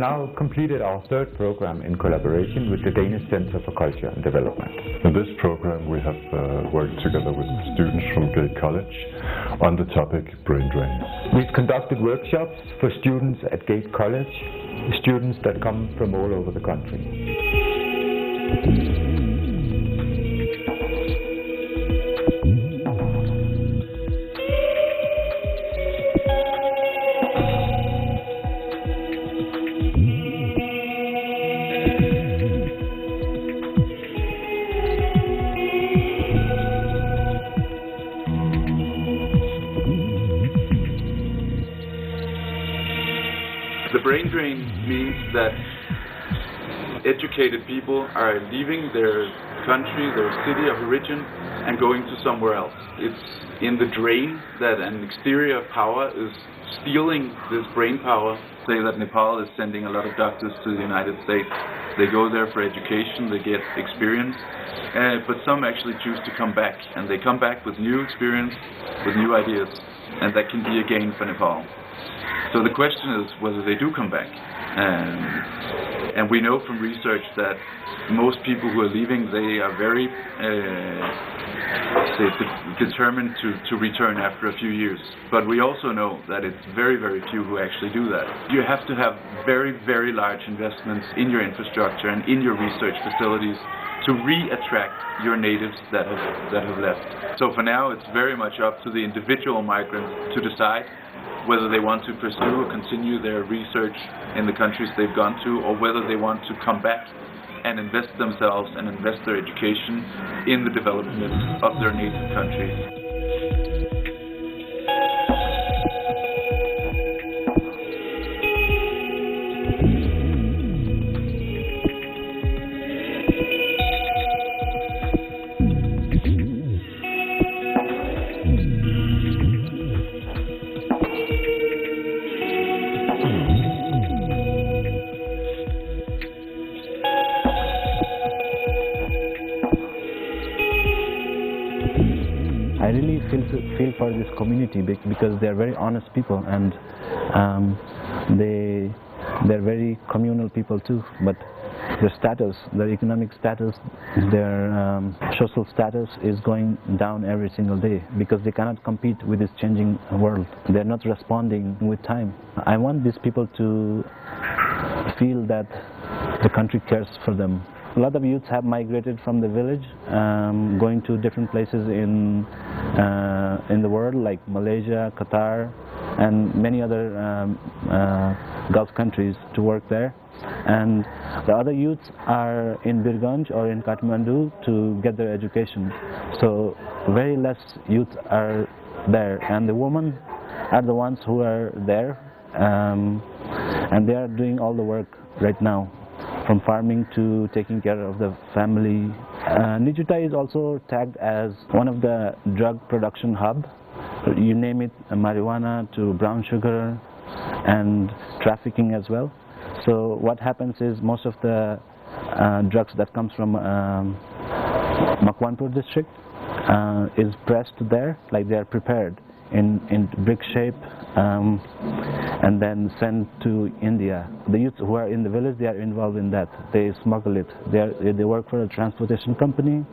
now completed our third program in collaboration with the Danish Center for Culture and Development. In this program we have worked together with students from Gate College on the topic brain drain. We've conducted workshops for students at Gate College, students that come from all over the country. The brain drain means that educated people are leaving their country, their city of origin, and going to somewhere else. It's in the drain that an exterior power is stealing this brain power. Say that Nepal is sending a lot of doctors to the United States. They go there for education, they get experience, but some actually choose to come back, and they come back with new experience, with new ideas, and that can be a gain for Nepal. So the question is whether they do come back. And we know from research that most people who are leaving, they are very determined to return after a few years. But we also know that it's very, very few who actually do that. You have to have very, very large investments in your infrastructure and in your research facilities to re-attract your natives that have left. So for now, it's very much up to the individual migrants to decide whether they want to pursue or continue their research in the countries they've gone to, or whether they want to come back and invest themselves and invest their education in the development of their native countries. I really feel for this community because they are very honest people, and they're very communal people too. But their status, their economic status, their social status is going down every single day because they cannot compete with this changing world. They're not responding with time. I want these people to feel that the country cares for them. A lot of youths have migrated from the village, going to different places in the world, like Malaysia, Qatar, and many other Gulf countries to work there. And the other youths are in Birganj or in Kathmandu to get their education. So very less youth are there, and the women are the ones who are there, and they are doing all the work right now, from farming to taking care of the family. Nijuta is also tagged as one of the drug production hub. You name it, marijuana to brown sugar and trafficking as well. So what happens is most of the drugs that comes from Makwanpur district is pressed there, like they are prepared in brick shape, and then sent to India. The youths who are in the village, they are involved in that. They smuggle it. They work for a transportation company,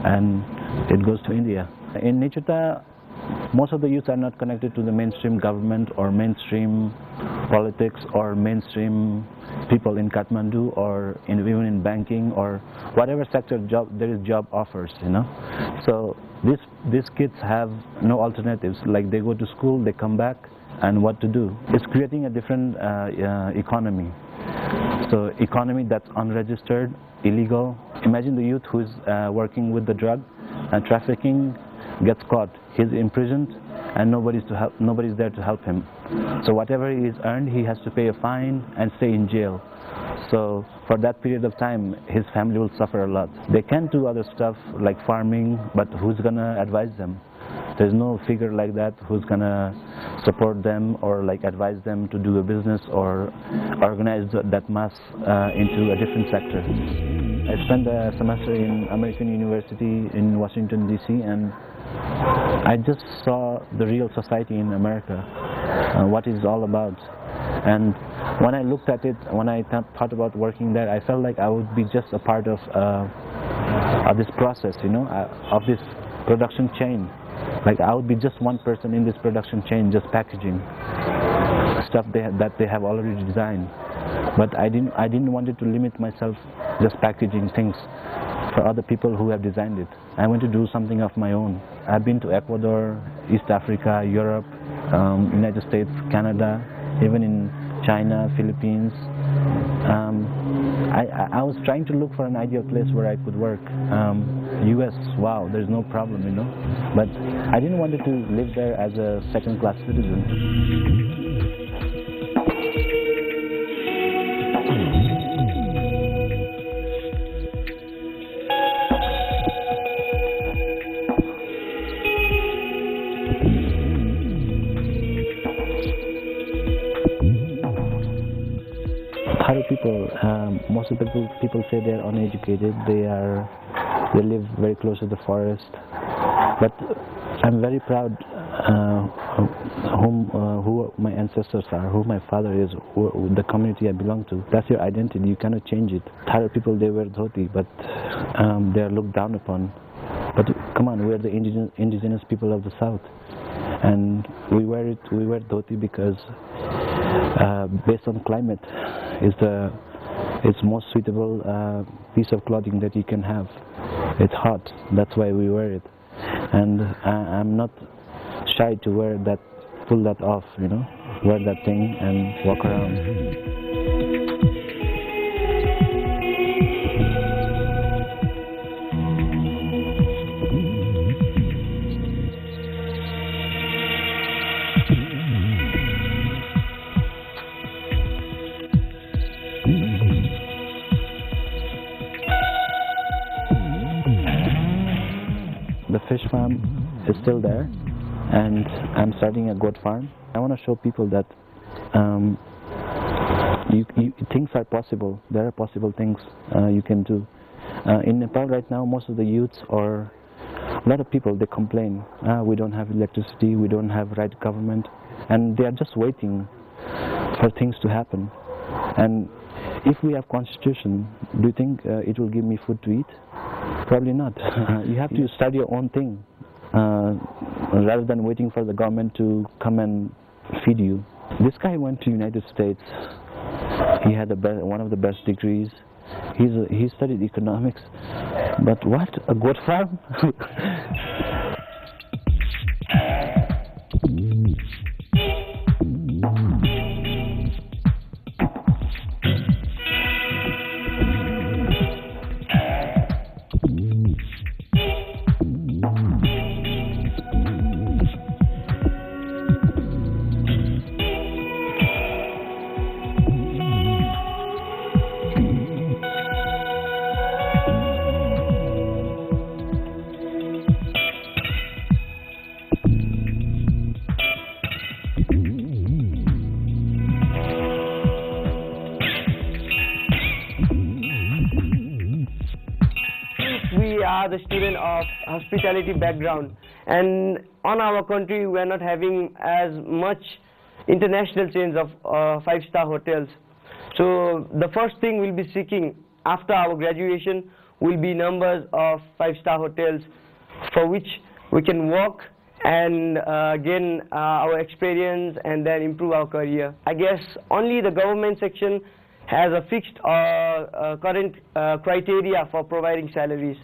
and it goes to India. In Nijuta, most of the youth are not connected to the mainstream government or mainstream politics or mainstream people in Kathmandu or even in banking or whatever sector there is job offers, you know. So these kids have no alternatives. Like they go to school, they come back, and what to do? It's creating a different economy. So economy that's unregistered, illegal. Imagine the youth who is working with the drug and trafficking gets caught. He's imprisoned and nobody's there to help him. So whatever he is earned, he has to pay a fine and stay in jail. So for that period of time, his family will suffer a lot. They can do other stuff like farming, but who's gonna advise them? There's no figure like that who's gonna support them or like advise them to do a business or organize that mass into a different sector. I spent a semester in American University in Washington, D.C., and I just saw the real society in America, what it's all about. And when I looked at it, when I thought about working there, I felt like I would be just a part of this process, you know, of this production chain. Like I would be just one person in this production chain, just packaging stuff that they have already designed. But I didn't want to limit myself just packaging things for other people who have designed it. I want to do something of my own. I've been to Ecuador, East Africa, Europe, United States, Canada, even in China, Philippines. I was trying to look for an ideal place where I could work. US, wow, there's no problem, you know. But I didn't want to live there as a second-class citizen. People, most of the people say they are uneducated. They live very close to the forest. But I'm very proud who my ancestors are, who my father is, who the community I belong to. That's your identity. You cannot change it. Thai people, they wear dhoti, but they are looked down upon. But come on, we're the indigenous people of the south, and we wear it. We wear dhoti because based on climate, it's most suitable piece of clothing that you can have. It's hot, that's why we wear it, and I'm not shy to wear that, pull that off, you know, wear that thing and walk around. The fish farm is still there, and I'm starting a goat farm. I want to show people that things are possible. There are possible things you can do. In Nepal right now, most of the youths, or a lot of people, they complain, we don't have electricity, we don't have right government, and they are just waiting for things to happen. And if we have constitution, do you think it will give me food to eat? Probably not. You have to start your own thing rather than waiting for the government to come and feed you. This guy went to United States. He had one of the best degrees. He studied economics. But what? A goat farm? The student of hospitality background, and on our country we are not having as much international chains of 5-star hotels. So the first thing we'll be seeking after our graduation will be numbers of 5-star hotels for which we can work and gain our experience and then improve our career. I guess only the government section has a fixed current criteria for providing salaries.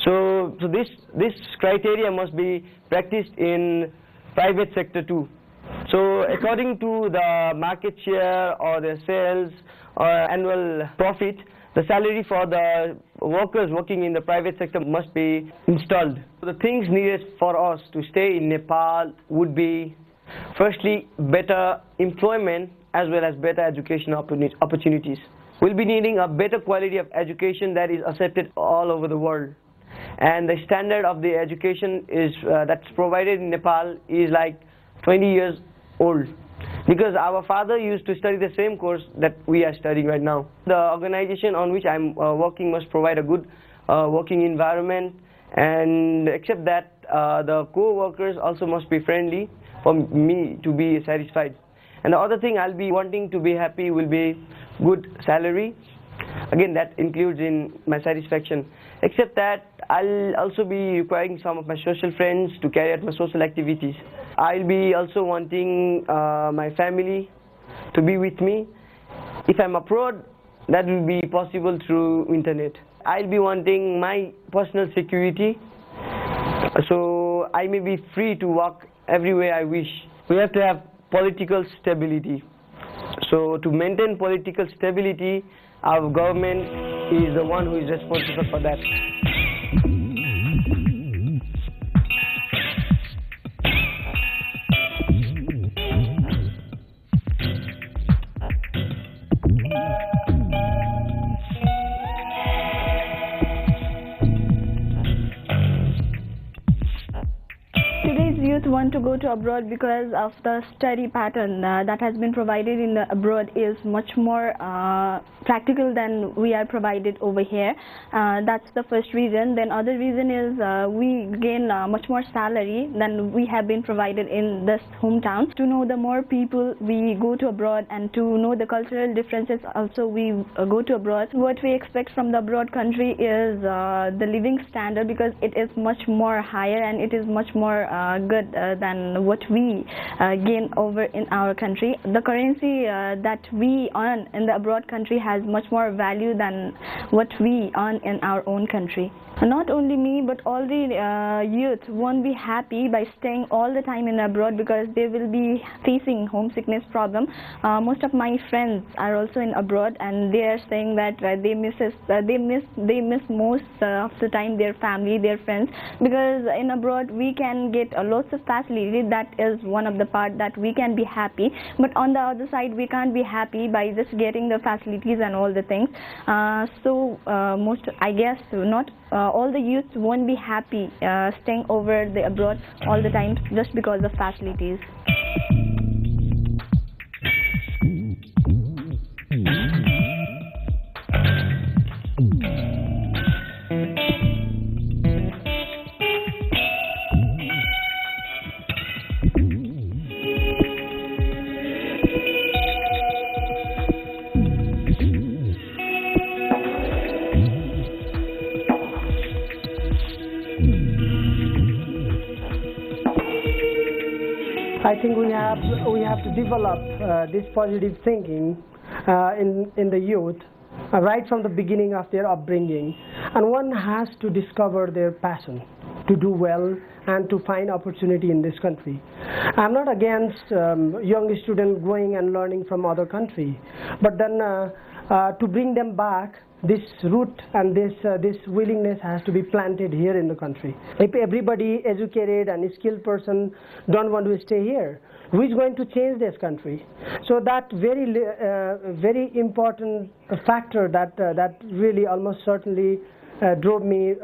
So this criteria must be practiced in private sector too. So according to the market share or the sales or annual profit, the salary for the workers working in the private sector must be installed. The things needed for us to stay in Nepal would be, firstly, better employment as well as better education opportunities. We'll be needing a better quality of education that is accepted all over the world. And the standard of the education is that's provided in Nepal is like 20 years old, because our father used to study the same course that we are studying right now. The organization on which I'm working must provide a good working environment, and except that the co-workers also must be friendly for me to be satisfied. And the other thing I'll be wanting to be happy will be good salary. Again, that includes in my satisfaction. Except that I'll also be requiring some of my social friends to carry out my social activities. I'll be also wanting my family to be with me. If I'm abroad, that will be possible through internet. I'll be wanting my personal security, so I may be free to walk everywhere I wish. We have to have political stability. So to maintain political stability, our government is the one who is responsible for that. Youth want to go to abroad because of the study pattern that has been provided in the abroad is much more practical than we are provided over here. That's the first reason. Then other reason is we gain much more salary than we have been provided in this hometown. To know the more people we go to abroad, and to know the cultural differences also we go to abroad. What we expect from the abroad country is the living standard, because it is much more higher and it is much more good than what we gain over in our country. The currency that we earn in the abroad country has much more value than what we earn in our own country. Not only me, but all the youth won't be happy by staying all the time in abroad, because they will be facing homesickness problem. Most of my friends are also in abroad, and they are saying that they miss most of the time their family, their friends, because in abroad we can get lots of facility. That is one of the part that we can be happy, but on the other side we can't be happy by just getting the facilities and all the things. I guess not all the youth won't be happy staying over the abroad all the time just because of facilities. I think we have to develop this positive thinking in the youth right from the beginning of their upbringing, and one has to discover their passion to do well and to find opportunity in this country. I'm not against young students going and learning from other country, but then to bring them back, this root and this willingness has to be planted here in the country. If everybody educated and skilled person don't want to stay here, who is going to change this country? So that very important factor that really almost certainly drove me,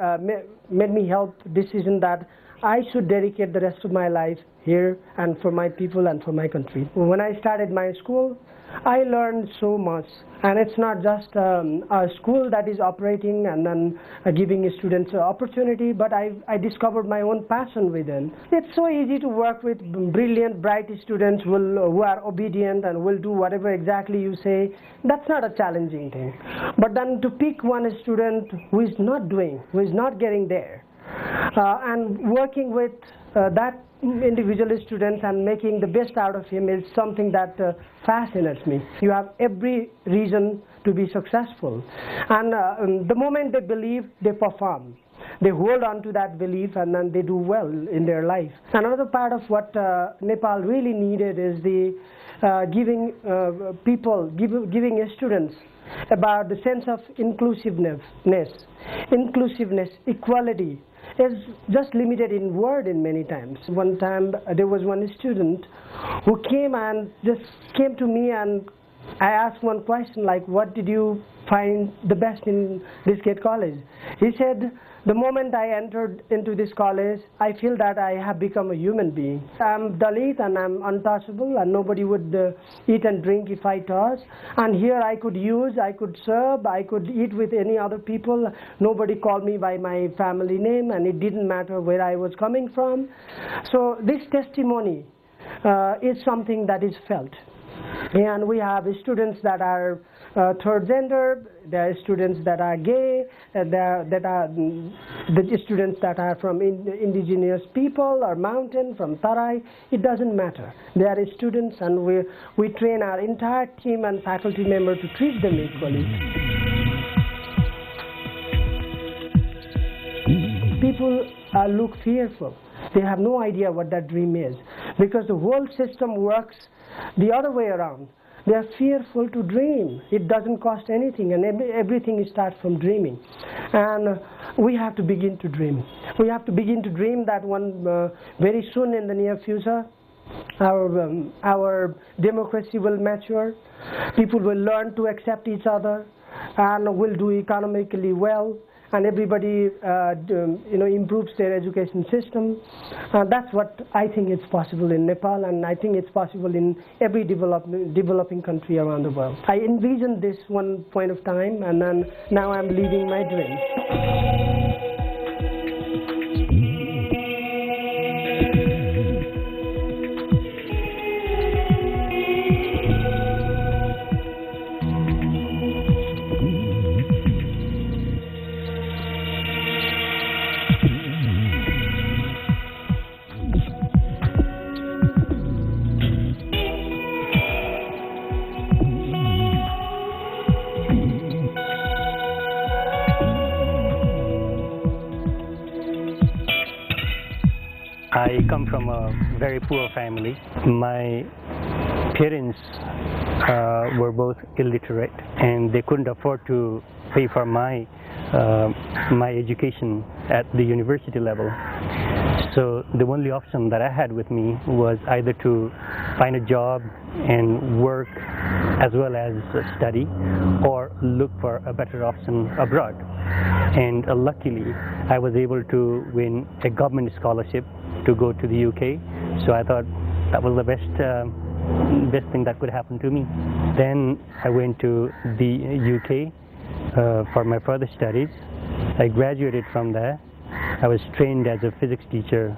made me help decision that I should dedicate the rest of my life here and for my people and for my country. When I started my school, I learned so much, and it's not just a school that is operating and then giving students opportunity, but I discovered my own passion within. It's so easy to work with brilliant, bright students who are obedient and will do whatever exactly you say. That's not a challenging thing. But then to pick one student who is not doing, who is not getting there, and working with that individual students and making the best out of him is something that fascinates me. You have every reason to be successful, and the moment they believe, they perform. They hold on to that belief, and then they do well in their life. Another part of what Nepal really needed is the giving students about the sense of inclusiveness, equality is just limited in word in many times. One time there was one student who came to me, and I asked one question like, what did you find the best in this college? He said, the moment I entered into this college, I feel that I have become a human being. I'm Dalit and I'm untouchable, and nobody would eat and drink if I touch. And here I could use, I could serve, I could eat with any other people. Nobody called me by my family name, and it didn't matter where I was coming from. So this testimony is something that is felt. And we have students that are third gender, there are students that are gay, the students that are from indigenous people or mountain, from Tarai. It doesn't matter. They are students, and we train our entire team and faculty member to treat them equally. People look fearful. They have no idea what that dream is, because the whole system works the other way around. They are fearful to dream. It doesn't cost anything, and everything starts from dreaming. And we have to begin to dream. We have to begin to dream that very soon in the near future, our democracy will mature. People will learn to accept each other, and will do economically well. And everybody improves their education system. That's what I think is possible in Nepal, and I think it's possible in every developing country around the world. I envisioned this one point of time, and then now I'm living my dream. I come from a very poor family. My parents were both illiterate, and they couldn't afford to pay for my education at the university level. So the only option that I had with me was either to find a job and work as well as study, or look for a better option abroad. And luckily, I was able to win a government scholarship to go to the UK. So I thought that was the best thing that could happen to me. Then I went to the UK for my further studies. I graduated from there. I was trained as a physics teacher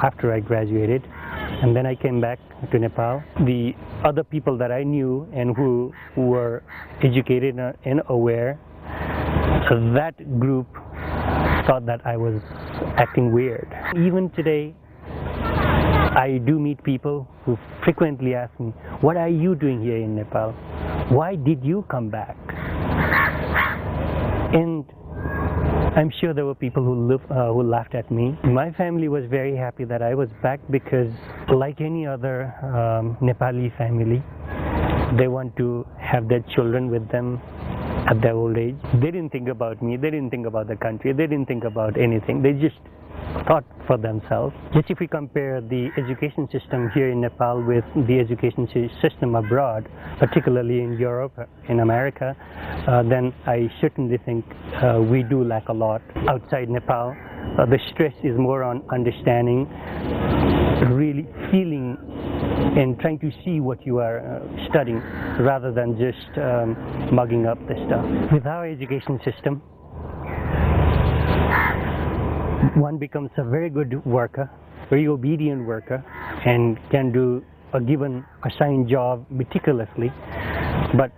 after I graduated, and then I came back to Nepal. The other people that I knew and who were educated and aware, that group thought that I was acting weird. Even today, I do meet people who frequently ask me, "What are you doing here in Nepal? Why did you come back?" And I'm sure there were people who laughed at me. My family was very happy that I was back, because like any other Nepali family, they want to have their children with them at their old age. They didn't think about me, they didn't think about the country, they didn't think about anything. They just thought for themselves. Just if we compare the education system here in Nepal with the education system abroad, particularly in Europe, in America, then I certainly think we do lack a lot. Outside Nepal, the stress is more on understanding, really feeling and trying to see what you are studying, rather than just mugging up the stuff. With our education system, one becomes a very good worker, very obedient worker, and can do a given assigned job meticulously, but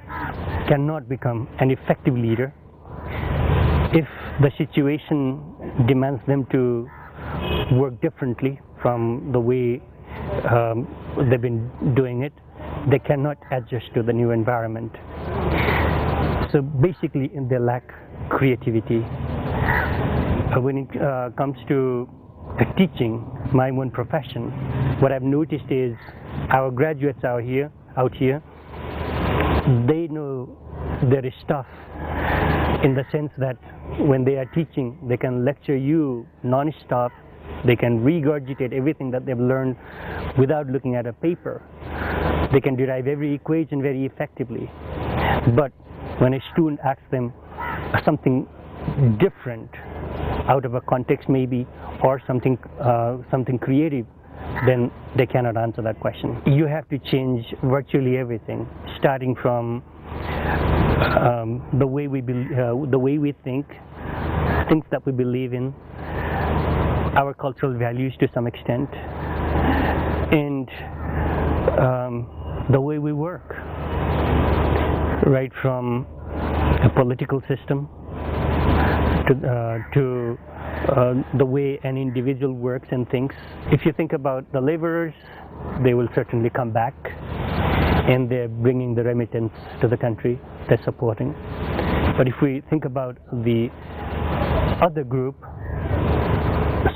cannot become an effective leader if the situation demands them to work differently from the way they've been doing it. They cannot adjust to the new environment. So basically, they lack creativity. When it comes to teaching, my own profession, what I've noticed is our graduates out here, they know there is stuff, in the sense that when they are teaching, they can lecture you non-stop. They can regurgitate everything that they've learned without looking at a paper. They can derive every equation very effectively. But when a student asks them something different, out of a context maybe, or something creative, then they cannot answer that question. You have to change virtually everything, starting from the way we think, things that we believe in, our cultural values to some extent, and the way we work, right from the political system to the way an individual works and thinks. If you think about the laborers, they will certainly come back, and they're bringing the remittance to the country, they're supporting. But if we think about the other group,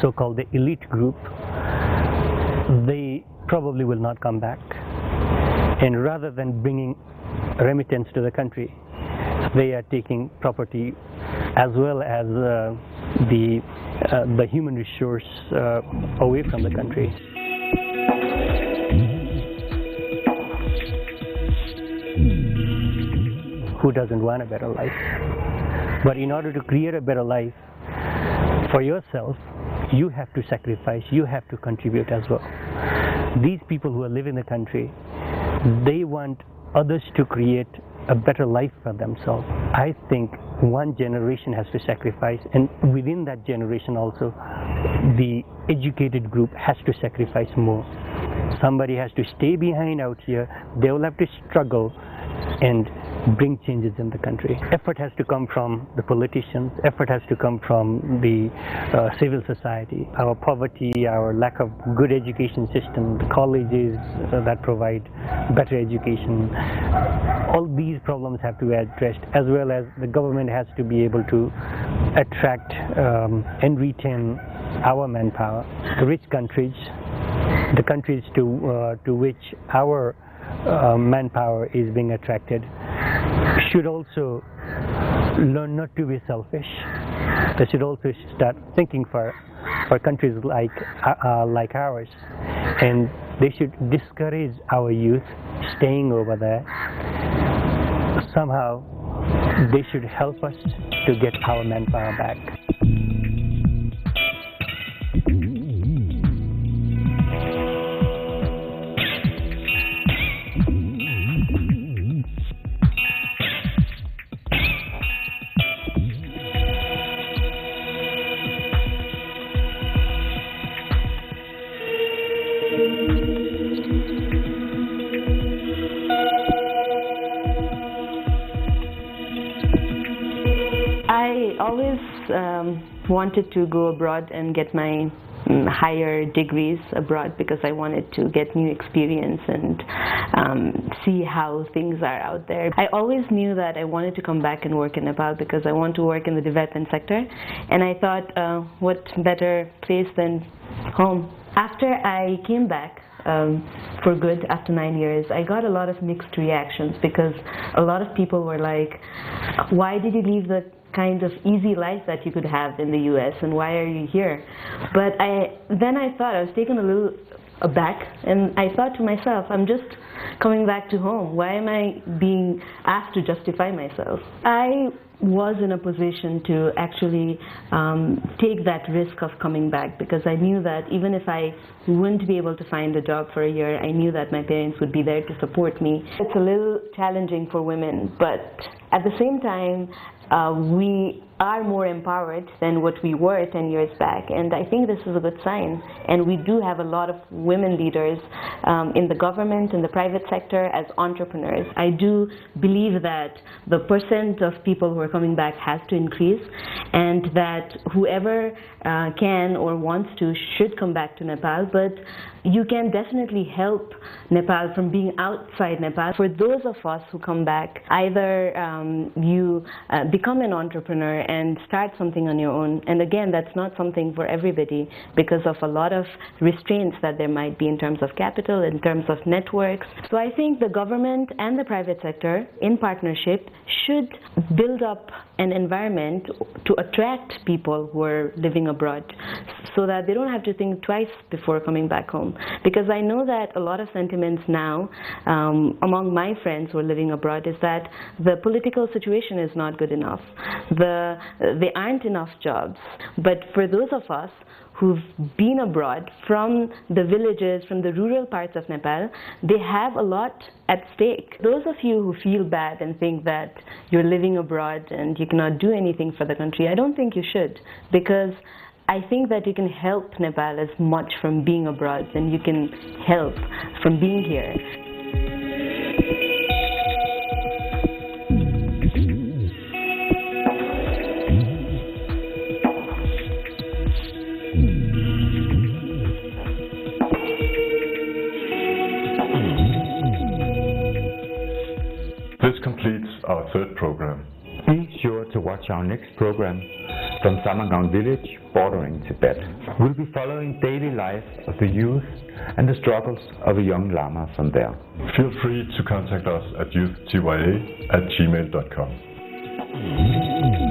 so-called the elite group, they probably will not come back. And rather than bringing remittance to the country, they are taking property as well as the human resource away from the country. Who doesn't want a better life? But in order to create a better life for yourself, you have to sacrifice, you have to contribute as well. These people who are living in the country, they want others to create a better life for themselves. I think one generation has to sacrifice, and within that generation also, the educated group has to sacrifice more. Somebody has to stay behind out here. They will have to struggle and bring changes in the country. Effort has to come from the politicians, effort has to come from the civil society. Our poverty, our lack of good education system, the colleges that provide better education, all these problems have to be addressed, as well as the government has to be able to attract and retain our manpower. The rich countries, the countries to which our manpower is being attracted, should also learn not to be selfish. They should also start thinking for countries like ours, and they should discourage our youth staying over there. Somehow they should help us to get our manpower back. I always wanted to go abroad and get my higher degrees abroad because I wanted to get new experience and see how things are out there. I always knew that I wanted to come back and work in Nepal because I want to work in the development sector, and I thought what better place than home. After I came back for good after 9 years, I got a lot of mixed reactions because a lot of people were like, why did you leave the kind of easy life that you could have in the US, and why are you here? But then I thought, I was taken a little aback, and I thought to myself, I'm just coming back to home. Why am I being asked to justify myself? I was in a position to actually take that risk of coming back because I knew that even if I wouldn't be able to find a job for a year, I knew that my parents would be there to support me. It's a little challenging for women, but at the same time, we are more empowered than what we were 10 years back, and I think this is a good sign. And we do have a lot of women leaders in the government, in the private sector, as entrepreneurs. I do believe that the percent of people who are coming back has to increase, and that whoever can or wants to should come back to Nepal, but you can definitely help Nepal from being outside Nepal. For those of us who come back, either you become an entrepreneur and start something on your own, and again, that's not something for everybody because of a lot of restraints that there might be in terms of capital, in terms of networks. So I think the government and the private sector in partnership should build up an environment to attract people who are living abroad so that they don't have to think twice before coming back home. Because I know that a lot of sentiments now among my friends who are living abroad is that the political situation is not good enough. There aren't enough jobs. But for those of us who've been abroad from the villages, from the rural parts of Nepal, they have a lot at stake. Those of you who feel bad and think that you're living abroad and you cannot do anything for the country, I don't think you should, because I think that you can help Nepal as much from being abroad than you can help from being here. This completes our third program. Be sure to watch our next program from Samangang village bordering Tibet. We'll be following daily life of the youth and the struggles of a young Lama from there. Feel free to contact us at youthtya@gmail.com.